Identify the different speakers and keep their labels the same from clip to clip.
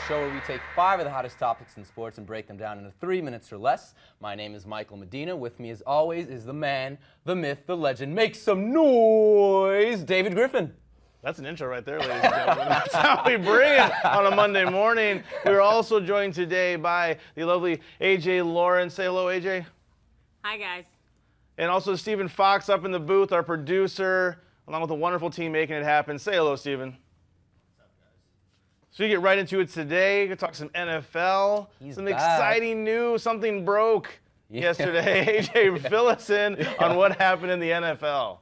Speaker 1: show where we take 5 of the hottest topics in sports and break them down into 3 minutes or less. My name is Michael Medina. With me, as always, is the man, the myth, the legend. Make some noise, David Griffin.
Speaker 2: That's an intro right there, ladies and gentlemen. That's how we bring it on a Monday morning. We're also joined today by the lovely AJ Lawrence. Say hello, AJ.
Speaker 3: Hi, guys.
Speaker 2: And also Stephen Fox up in the booth, our producer, along with a wonderful team making it happen. Say hello, Stephen. So we get right into it today. We're going to talk some NFL, some exciting news. Something broke yesterday. AJ, fill us in on what happened in the NFL.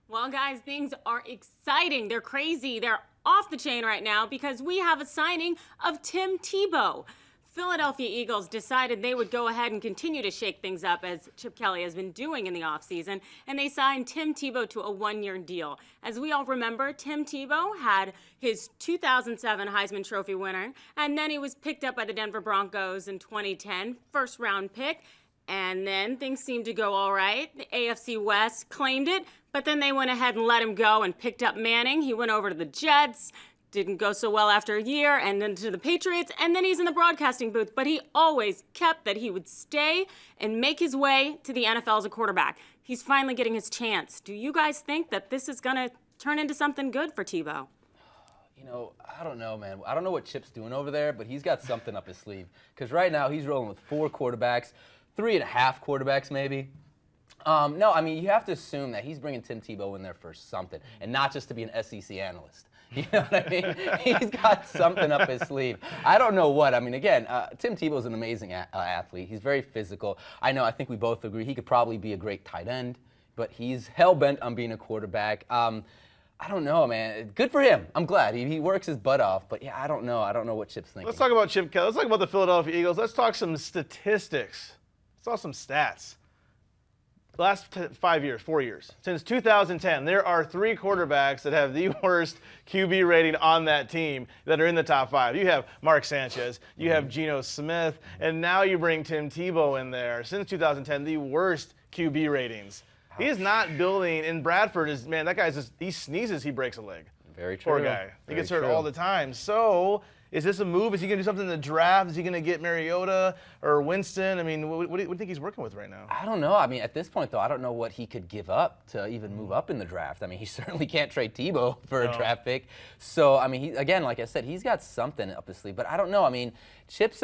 Speaker 3: Well, guys, things are exciting. They're crazy. They're off the chain right now because we have a signing of Tim Tebow. Philadelphia Eagles decided they would go ahead and continue to shake things up as Chip Kelly has been doing in the offseason, and they signed Tim Tebow to a 1-year deal. As we all remember, Tim Tebow had his 2007 Heisman Trophy winner, and then he was picked up by the Denver Broncos in 2010, first-round pick, and then things seemed to go all right. The AFC West claimed it, but then they went ahead and let him go and picked up Manning. He went over to the Jets. Didn't go so well after a year, and then to the Patriots, and then he's in the broadcasting booth. But he always kept that he would stay and make his way to the NFL as a quarterback. He's finally getting his chance. Do you guys think that this is going to turn into something good for Tebow?
Speaker 1: You know, I don't know, man. I don't know what Chip's doing over there, but he's got something up his sleeve. Because right now he's rolling with 4 quarterbacks, 3.5 quarterbacks maybe. No, I mean, you have to assume that he's bringing Tim Tebow in there for something, and not just to be an SEC analyst. You know what I mean? He's got something up his sleeve. I don't know what. I mean, again, Tim Tebow's an amazing athlete. He's very physical. I think we both agree he could probably be a great tight end, but he's hell-bent on being a quarterback. I don't know, man. Good for him. I'm glad. He works his butt off. But, yeah, I don't know. I don't know what Chip's thinking.
Speaker 2: Let's talk about Chip Kelly. Let's talk about the Philadelphia Eagles. Let's talk some statistics. Let's talk some stats. Last 4 years, since 2010, there are 3 quarterbacks that have the worst QB rating on that team that are in the top 5. You have Mark Sanchez, you have Geno Smith, and now you bring Tim Tebow in there. Since 2010, the worst QB ratings. Ouch. He is not building, and Bradford is, man, that guy's just, he sneezes, he breaks a leg.
Speaker 1: Very true.
Speaker 2: Poor guy. He gets hurt all the time. So, is this a move? Is he going to do something in the draft? Is he going to get Mariota or Winston? I mean, what do you think he's working with right now?
Speaker 1: I don't know. I mean, at this point, though, I don't know what he could give up to even move up in the draft. I mean, he certainly can't trade Tebow for a draft pick. So, I mean, again, like I said, he's got something up his sleeve. But I don't know. I mean, Chip's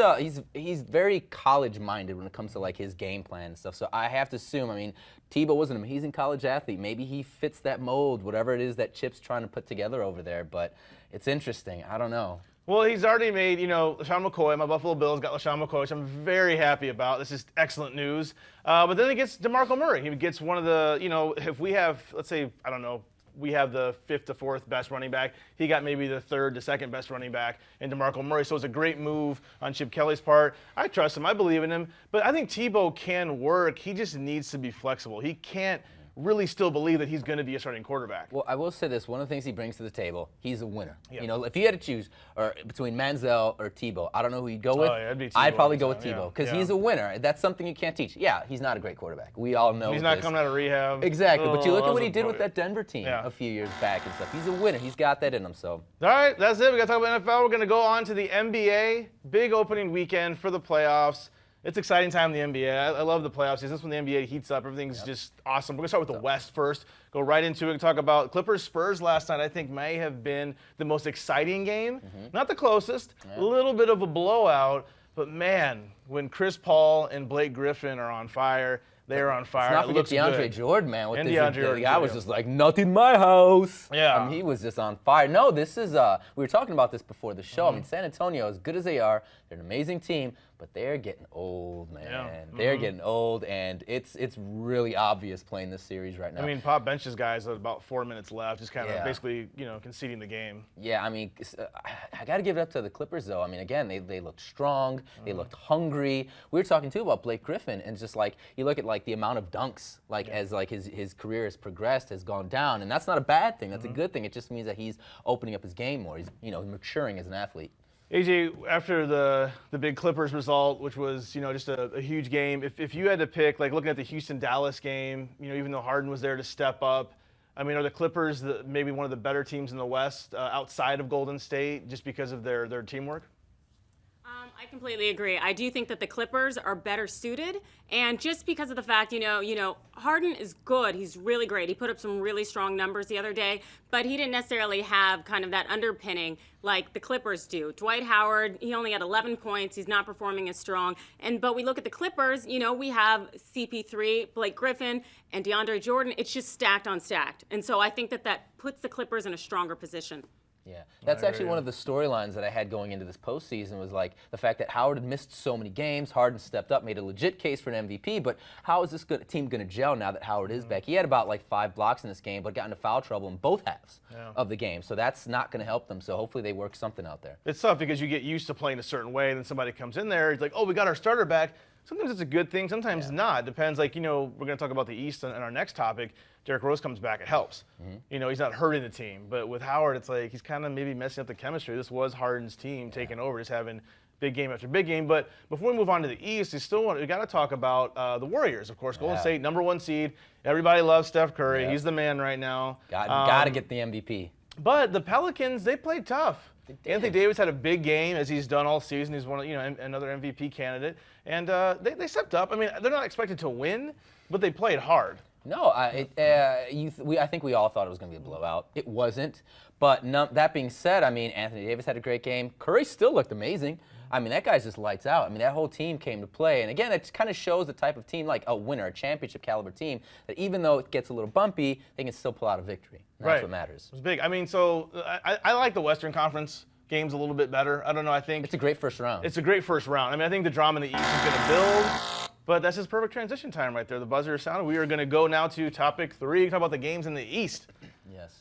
Speaker 1: he's very college-minded when it comes to, like, his game plan and stuff. So I have to assume, I mean, Tebow was an amazing college athlete. Maybe he fits that mold, whatever it is that Chip's trying to put together over there. But it's interesting. I don't know.
Speaker 2: Well, he's already made, LaShawn McCoy, my Buffalo Bills got LaShawn McCoy, which I'm very happy about. This is excellent news. But then he gets DeMarco Murray. He gets one of the, if we have, let's say, I don't know, we have the 5th to 4th best running back. He got maybe the 3rd to 2nd best running back in DeMarco Murray. So it's a great move on Chip Kelly's part. I trust him. I believe in him. But I think Tebow can work. He just needs to be flexible. He can't really still believe that he's going to be a starting quarterback.
Speaker 1: Well, I will say this. One of the things he brings to the table, he's a winner. Yeah. If he had to choose between Manziel or Tebow, I don't know who you'd go with.
Speaker 2: Oh, yeah, it'd be Tebow.
Speaker 1: I'd probably go with Tebow because he's a winner. That's something you can't teach. Yeah, he's not a great quarterback. We all know
Speaker 2: he's not coming out of rehab.
Speaker 1: Exactly. But you look at what he did with that Denver team a few years back and stuff. He's a winner. He's got that in him. So.
Speaker 2: All right, that's it. We got to talk about NFL. We're going to go on to the NBA. Big opening weekend for the playoffs. It's exciting time in the NBA. I love the playoffs. This is when the NBA heats up. Everything's just awesome. We're going to start with the West first. Go right into it and talk about Clippers-Spurs last night. I think may have been the most exciting game. Not the closest. A little bit of a blowout. But, man, when Chris Paul and Blake Griffin are on fire, they're on fire.
Speaker 1: Let's not forget DeAndre Jordan, man.
Speaker 2: And DeAndre Jordan.
Speaker 1: I was just like, not in my house.
Speaker 2: Yeah.
Speaker 1: I mean, he was just on fire. No, this is, we were talking about this before the show. I mean, San Antonio, as good as they are, they're an amazing team, but they're getting old, man. Yeah. They're getting old, and it's really obvious playing this series right now.
Speaker 2: I mean, Pop benches guys at about 4 minutes left, just kind of basically, conceding the game.
Speaker 1: Yeah, I mean, I got to give it up to the Clippers, though. I mean, again, they looked strong. They looked hungry. We were talking, too, about Blake Griffin, and just, like, you look at, like, the amount of dunks, like, as, like, his career has progressed, has gone down, and that's not a bad thing. That's a good thing. It just means that he's opening up his game more. He's, maturing as an athlete.
Speaker 2: AJ, after the big Clippers result, which was, just a huge game, if you had to pick, like looking at the Houston-Dallas game, even though Harden was there to step up, I mean, are the Clippers maybe one of the better teams in the West outside of Golden State just because of their teamwork?
Speaker 3: I completely agree. I do think that the Clippers are better suited, and just because of the fact, Harden is good. He's really great. He put up some really strong numbers the other day, but he didn't necessarily have kind of that underpinning like the Clippers do. Dwight Howard, he only had 11 points. He's not performing as strong. But we look at the Clippers, we have CP3, Blake Griffin, and DeAndre Jordan. It's just stacked on stacked. And so I think that puts the Clippers in a stronger position.
Speaker 1: Yeah, that's actually one of the storylines that I had going into this postseason was like the fact that Howard had missed so many games. Harden stepped up, made a legit case for an MVP, but how is this team going to gel now that Howard is back? He had about like 5 blocks in this game, but got into foul trouble in both halves of the game, so that's not going to help them. So hopefully they work something out there.
Speaker 2: It's tough because you get used to playing a certain way, and then somebody comes in there, it's like, oh, we got our starter back. Sometimes it's a good thing, sometimes not. Depends, we're going to talk about the East in our next topic. Derrick Rose comes back, it helps. He's not hurting the team. But with Howard, it's like he's kind of maybe messing up the chemistry. This was Harden's team taking over, just having big game after big game. But before we move on to the East, we got to talk about the Warriors, of course. Golden State, #1 seed. Everybody loves Steph Curry. He's the man right now.
Speaker 1: Got to get the MVP.
Speaker 2: But the Pelicans, they played tough. Anthony Davis had a big game, as he's done all season. He's another MVP candidate. And they stepped up. I mean, they're not expected to win, but they played hard.
Speaker 1: No, I think we all thought it was going to be a blowout. It wasn't. But that being said, I mean, Anthony Davis had a great game. Curry still looked amazing. I mean, that guy's just lights out. I mean, that whole team came to play. And again, it kind of shows the type of team, like a winner, a championship caliber team, that even though it gets a little bumpy, they can still pull out a victory. And that's what matters.
Speaker 2: It was big. I mean, so I like the Western Conference games a little bit better. I don't know. I think
Speaker 1: it's a great first round.
Speaker 2: It's a great first round. I mean, I think the drama in the East is going to build. But that's just perfect transition time right there. The buzzer is sounded. We are going to go now to topic 3, talk about the games in the East.
Speaker 1: Yes.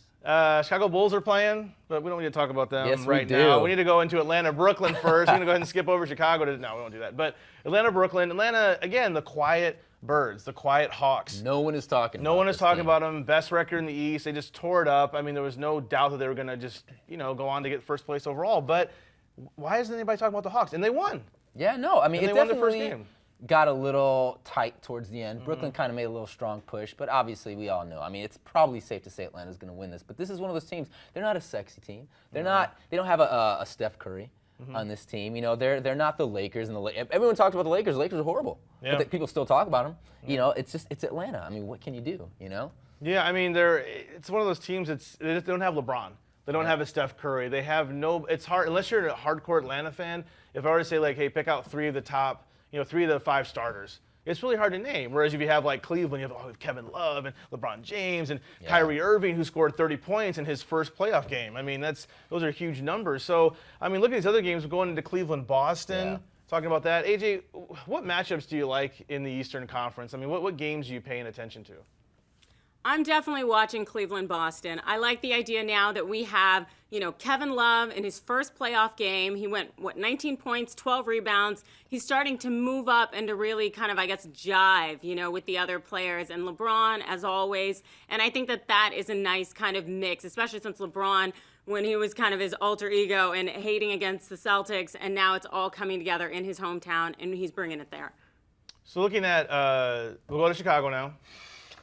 Speaker 2: Chicago Bulls are playing, but we don't need to talk about them
Speaker 1: right
Speaker 2: now. We need to go into Atlanta, Brooklyn first. We're going to go ahead and skip over Chicago. No, we won't do that. But Atlanta, Brooklyn. Atlanta, again, the quiet birds, the quiet Hawks.
Speaker 1: No one is talking
Speaker 2: No one is talking about them. Best record in the East. They just tore it up. I mean, there was no doubt that they were going to just, go on to get first place overall. But why isn't anybody talking about the Hawks? And they won.
Speaker 1: Yeah, no. I mean,
Speaker 2: they
Speaker 1: it
Speaker 2: won the
Speaker 1: definitely
Speaker 2: first game.
Speaker 1: Got a little tight towards the end. Brooklyn kind of made a little strong push, but obviously we all know. I mean, it's probably safe to say Atlanta's going to win this, but this is one of those teams. They're not a sexy team. They're not. They don't have a Steph Curry on this team. They're not the Lakers and everyone talked about the Lakers. The Lakers are horrible, but people still talk about them. It's Atlanta. I mean, what can you do?
Speaker 2: Yeah, I mean, it's one of those teams. They don't have LeBron. They don't have a Steph Curry. They have no. It's hard unless you're a hardcore Atlanta fan. If I were to say hey, pick out 3 of the top, 3 of the 5 starters. It's really hard to name. Whereas if you have Cleveland, you have Kevin Love and LeBron James and Kyrie Irving, who scored 30 points in his first playoff game. I mean, those are huge numbers. So, I mean, look at these other games. We're going into Cleveland, Boston, talking about that. AJ, what matchups do you like in the Eastern Conference? I mean, what games are you paying attention to?
Speaker 3: I'm definitely watching Cleveland, Boston. I like the idea now that we have, Kevin Love in his first playoff game. He went, 19 points, 12 rebounds. He's starting to move up and to really kind of, jive, with the other players. And LeBron, as always. And I think that is a nice kind of mix, especially since LeBron, when he was kind of his alter ego and hating against the Celtics, and now it's all coming together in his hometown, and he's bringing it there.
Speaker 2: So looking at, we'll go to Chicago now.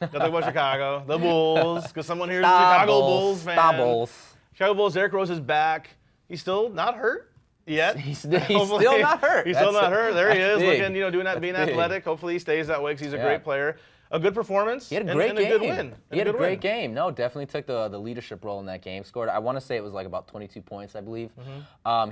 Speaker 2: Nothing about Chicago. The Bulls, because someone here is a Chicago Bulls fan.
Speaker 1: The Bulls.
Speaker 2: Chicago Bulls, Derrick Rose is back. He's still not hurt yet.
Speaker 1: He's still not hurt.
Speaker 2: He's still not hurt. There he is,
Speaker 1: big.
Speaker 2: looking, being athletic. Hopefully he stays that way because he's a great player. A good performance.
Speaker 1: He had a great game.
Speaker 2: And a good win.
Speaker 1: He had a great game. No, definitely took the leadership role in that game. Scored, I want to say it was about 22 points, I believe.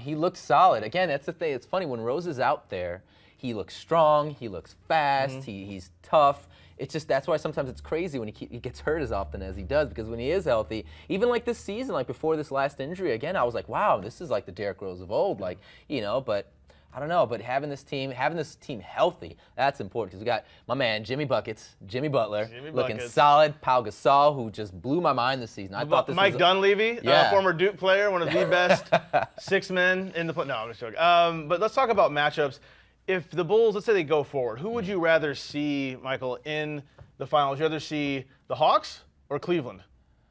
Speaker 1: He looked solid. Again, that's the thing. It's funny, when Rose is out there, he looks strong, he looks fast, he's tough. It's just, that's why sometimes it's crazy when he gets hurt as often as he does, because when he is healthy, even this season, before this last injury, again, I was like, wow, this is the Derrick Rose of old, but I don't know, but having this team healthy, that's important, because we got my man, Jimmy Butler, looking solid, Pau Gasol, who just blew my mind this season. I thought this
Speaker 2: Mike Dunleavy, former Duke player, one of the best 6 men in the play. No, I'm just joking. But let's talk about matchups. If the Bulls, let's say they go forward, who would you rather see, Michael, in the finals? Would you rather see the Hawks or Cleveland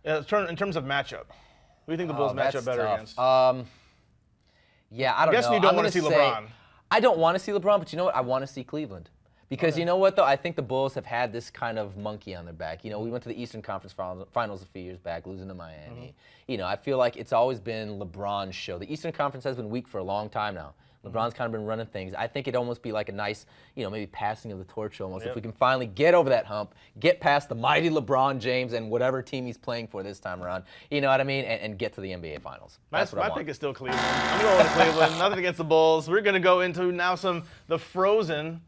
Speaker 2: in terms of matchup? Who do you think the Bulls match up better against?
Speaker 1: I don't know.
Speaker 2: I'm guessing you don't want to see LeBron.
Speaker 1: I don't want to see LeBron, but you know what? I want to see Cleveland. Because you know what, though? I think the Bulls have had this kind of monkey on their back. You know, we went to the Eastern Conference Finals a few years back, losing to Miami. You know, I feel like it's always been LeBron's show. The Eastern Conference has been weak for a long time now. LeBron's kind of been running things. I think it'd almost be like a nice, you know, maybe passing of the torch almost. If we can finally get over that hump, get past the mighty LeBron James and whatever team he's playing for this time around, you know what I mean, and get to the NBA Finals. That's what I want.
Speaker 2: My pick is still Cleveland. I'm going to Cleveland. Nothing against the Bulls. We're going to go into now the frozen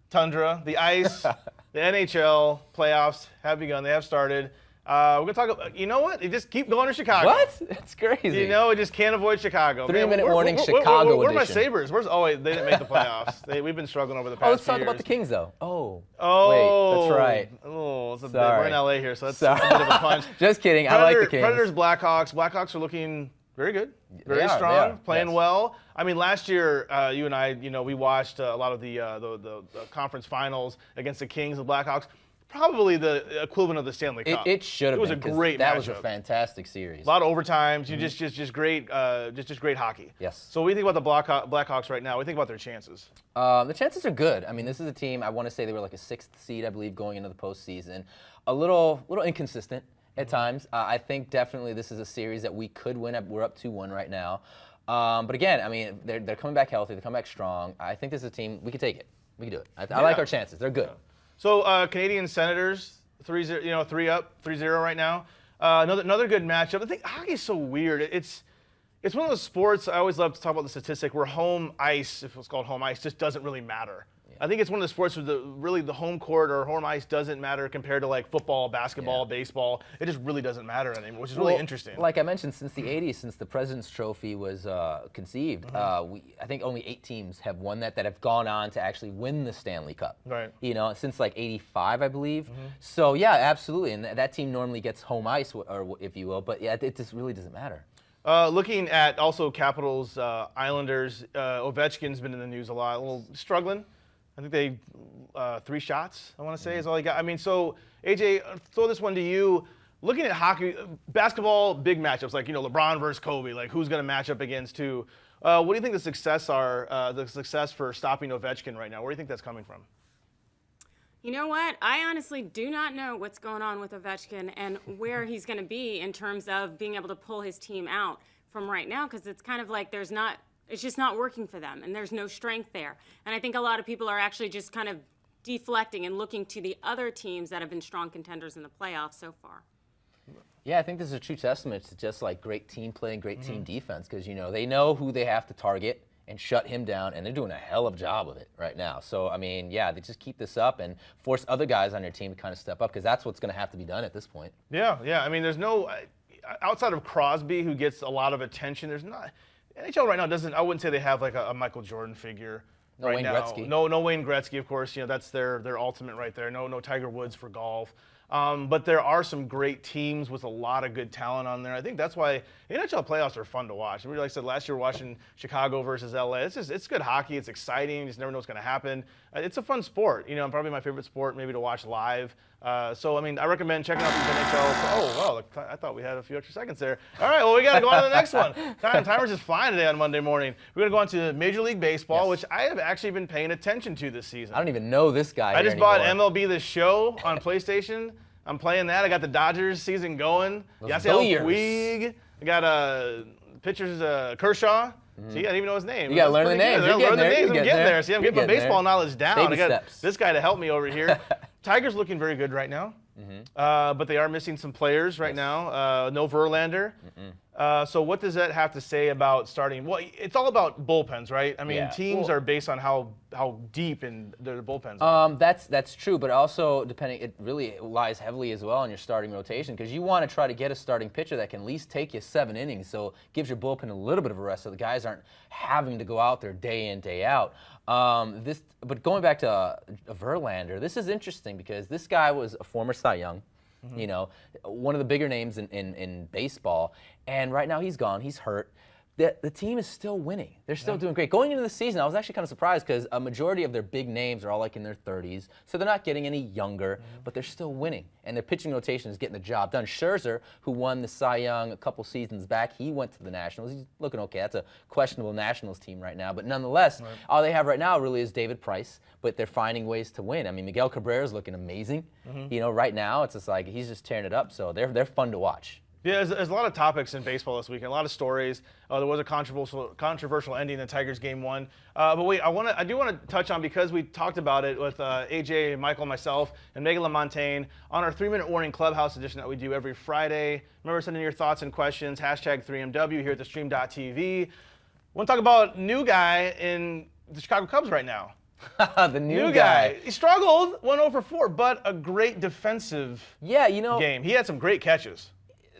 Speaker 2: tundra, the ice, the NHL playoffs have begun. They have started. We're going to talk about, you know what? They just keep going to Chicago.
Speaker 1: What? That's crazy.
Speaker 2: You know, we just can't avoid Chicago.
Speaker 1: 3-minute warning, Chicago
Speaker 2: Where are my
Speaker 1: edition.
Speaker 2: Sabres? They didn't make the playoffs. We've been struggling over the past
Speaker 1: Let's
Speaker 2: few
Speaker 1: talk
Speaker 2: years.
Speaker 1: about the Kings, though. Oh,
Speaker 2: Oh,
Speaker 1: wait, that's right.
Speaker 2: Oh, it's a bit,
Speaker 1: Sorry.
Speaker 2: we're in LA here, so that's
Speaker 1: Sorry.
Speaker 2: a bit of a punch.
Speaker 1: Just kidding. I like the Kings.
Speaker 2: Predators, Blackhawks. Blackhawks are looking very good, very
Speaker 1: They
Speaker 2: strong,
Speaker 1: are,
Speaker 2: playing
Speaker 1: yes.
Speaker 2: well. I mean, last year, you and I, you know, we watched a lot of the conference finals against the Kings and Blackhawks. Probably the equivalent of the Stanley Cup.
Speaker 1: It should have been.
Speaker 2: It was a
Speaker 1: 'cause
Speaker 2: great
Speaker 1: That
Speaker 2: matchup.
Speaker 1: was a fantastic series.
Speaker 2: A lot of overtimes. You just great, just great hockey.
Speaker 1: Yes.
Speaker 2: So what do you think about the Blackhawks right now? What do you think about their chances?
Speaker 1: The chances are good. I mean, this is a team, I want to say they were like a 6th seed, I believe, going into the postseason. A little inconsistent at times. I think definitely this is a series that we could win. We're up 2-1 right now. But again, I mean, they're coming back healthy. They're coming back strong. I think this is a team, we can take it. We can do it. I like our chances. They're good.
Speaker 2: So Canadian Senators, 3-0, 3-0 right now. Another good matchup. I think hockey is so weird. It's one of those sports, I always love to talk about the statistic, where home ice, if it's called home ice, just doesn't really matter. I think it's one of the sports where the home court or home ice doesn't matter compared to like football, basketball, baseball. It just really doesn't matter anymore, which is really interesting.
Speaker 1: Like I mentioned, since the 80s, since the President's Trophy was conceived, I think only 8 teams have won that have gone on to actually win the Stanley Cup.
Speaker 2: Right.
Speaker 1: You know, since like 85, I believe. So yeah, absolutely. And that team normally gets home ice, or if you will, but yeah, it just really doesn't matter.
Speaker 2: Looking at also Capitals, Islanders, Ovechkin's been in the news a lot, a little struggling. I think they 3 shots, I want to say, is all he got. I mean, so AJ, throw this one to you. Looking at hockey, basketball, big matchups like LeBron versus Kobe, like who's going to match up against who? What do you think the success for stopping Ovechkin right now? Where do you think that's coming from?
Speaker 3: You know what? I honestly do not know what's going on with Ovechkin and where he's going to be in terms of being able to pull his team out from right now, because it's kind of like it's just not working for them, and there's no strength there. And I think a lot of people are actually just kind of deflecting and looking to the other teams that have been strong contenders in the playoffs so far.
Speaker 1: Yeah, I think this is a true testament to just like great team play and great team defense, because they know who they have to target and shut him down, and they're doing a hell of a job of it right now. So, I mean, yeah, they just keep this up and force other guys on your team to kind of step up, because that's what's going to have to be done at this point.
Speaker 2: Yeah. I mean, there's no outside of Crosby, who gets a lot of attention. There's not. NHL right now doesn't. I wouldn't say they have like a Michael Jordan figure right
Speaker 1: Wayne
Speaker 2: now.
Speaker 1: Gretzky.
Speaker 2: No Wayne Gretzky, of course. That's their ultimate right there. No Tiger Woods for golf. But there are some great teams with a lot of good talent on there. I think that's why NHL playoffs are fun to watch. Like I said, last year watching Chicago versus LA. It's good hockey. It's exciting. You just never know what's going to happen. It's a fun sport. Probably my favorite sport maybe to watch live. So, I mean, I recommend checking out these NHL. Oh, wow, I thought we had a few extra seconds there. All right, well, we got to go on to the next one. Timer's just flying today on Monday morning. We're going to go on to Major League Baseball, which I have actually been paying attention to this season.
Speaker 1: I don't even know this guy.
Speaker 2: I just bought MLB The Show on PlayStation. I'm playing that. I got the Dodgers season going. Yasiel Puig. I got pitchers Kershaw. See, I didn't even know his name.
Speaker 1: You got to learn the names.
Speaker 2: I'm getting there. See, I'm getting my baseball knowledge down.
Speaker 1: Baby
Speaker 2: I got
Speaker 1: steps.
Speaker 2: this guy to help me over here. Tiger's looking very good right now. But they are missing some players right now. No Verlander. So what does that have to say about starting? Well, it's all about bullpens, right? I mean, teams are based on how deep in their bullpens are.
Speaker 1: That's true, but also it really lies heavily as well on your starting rotation, because you want to try to get a starting pitcher that can at least take you 7 innings, so it gives your bullpen a little bit of a rest, so the guys aren't having to go out there day in, day out. But going back to Verlander, this is interesting because this guy was a former Cy Young, one of the bigger names in baseball, and right now he's gone. He's hurt. the team is still winning. They're still doing great. Going into the season, I was actually kind of surprised because a majority of their big names are all like in their 30s, so they're not getting any younger, but they're still winning. And their pitching rotation is getting the job done. Scherzer, who won the Cy Young a couple seasons back, he went to the Nationals. He's looking okay. That's a questionable Nationals team right now, but nonetheless, all they have right now really is David Price, but they're finding ways to win. I mean, Miguel Cabrera's looking amazing. You know, right now it's just like he's just tearing it up, so they're fun to watch.
Speaker 2: Yeah, there's a lot of topics in baseball this weekend, a lot of stories. There was a controversial ending in Tigers game 1. But wait, I do want to touch on, because we talked about it with AJ, Michael, myself, and Megan LaMontagne on our 3-minute warning clubhouse edition that we do every Friday. Remember sending your thoughts and questions, #3MW here at thestream.tv. I want to talk about new guy in the Chicago Cubs right now.
Speaker 1: The new guy.
Speaker 2: He struggled, went 0 for 4, but a great defensive game. He had some great catches.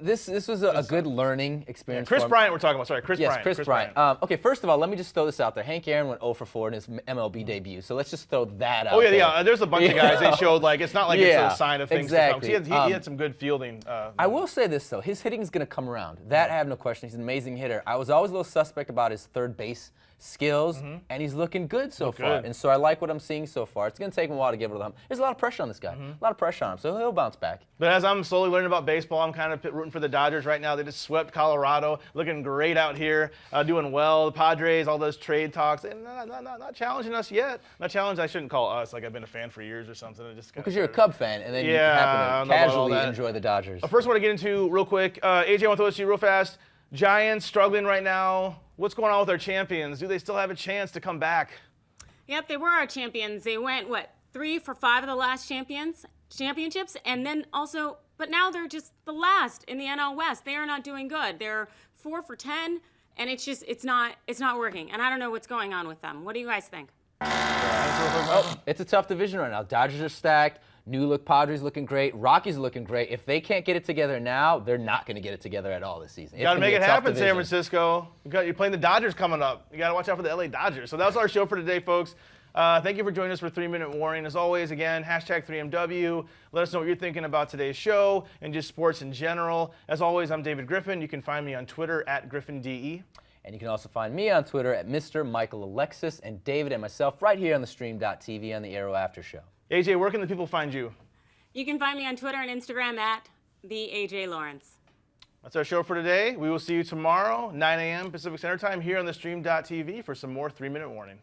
Speaker 1: This was a good learning experience.
Speaker 2: Chris
Speaker 1: for him.
Speaker 2: Bryant we're talking about. Sorry, Chris
Speaker 1: Yes,
Speaker 2: Bryant.
Speaker 1: Chris Bryant. Okay, first of all, let me just throw this out there. Hank Aaron went 0 for 4 in his MLB debut, so let's just throw that out there.
Speaker 2: Yeah. There's a bunch of guys they showed, like, it's not like it's a sign of things
Speaker 1: exactly.
Speaker 2: to come. He had some good fielding.
Speaker 1: I will say this, though. His hitting is going to come around. That I have no question. He's an amazing hitter. I was always a little suspect about his third base skills, and he's looking good so far. And so I like what I'm seeing so far. It's going to take him a while to get over the hump. There's a lot of pressure on this guy. A lot of pressure on him, so he'll bounce back.
Speaker 2: But as I'm slowly learning about baseball, I'm kind of rooting for the Dodgers right now. They just swept Colorado, looking great out here, doing well. The Padres, all those trade talks, and not challenging us yet. Not challenged. I shouldn't call us like I've been a fan for years or something.
Speaker 1: Because you're a Cub fan, and then you happen to casually enjoy the Dodgers.
Speaker 2: First, I want to get into real quick. AJ, I want to throw this to you real fast. Giants struggling right now. What's going on with our champions? Do they still have a chance to come back?
Speaker 3: Yep, they were our champions. They went, 3 for 5 of the last championships, and then also, but now they're just the last in the NL West. They are not doing good. They're 4 for 10, and it's not working. And I don't know what's going on with them. What do you guys think?
Speaker 1: It's a tough division right now. Dodgers are stacked. New look Padres looking great. Rockies are looking great. If they can't get it together now, they're not going to get it together at all this season.
Speaker 2: You got to make it happen, San Francisco. You're playing the Dodgers coming up. You got to watch out for the LA Dodgers. So that's our show for today, folks. Thank you for joining us for 3-Minute Warning. As always, again, #3MW. Let us know what you're thinking about today's show and just sports in general. As always, I'm David Griffin. You can find me on Twitter @GriffinDE.
Speaker 1: And you can also find me on Twitter @Mr. Michael Alexis, and David and myself right here on the Stream.tv on the Arrow After Show.
Speaker 2: AJ, where can the people find you?
Speaker 3: You can find me on Twitter and Instagram @TheAJLawrence.
Speaker 2: That's our show for today. We will see you tomorrow, 9 a.m. Pacific Standard Time here on the Stream.tv for some more 3-Minute Warning.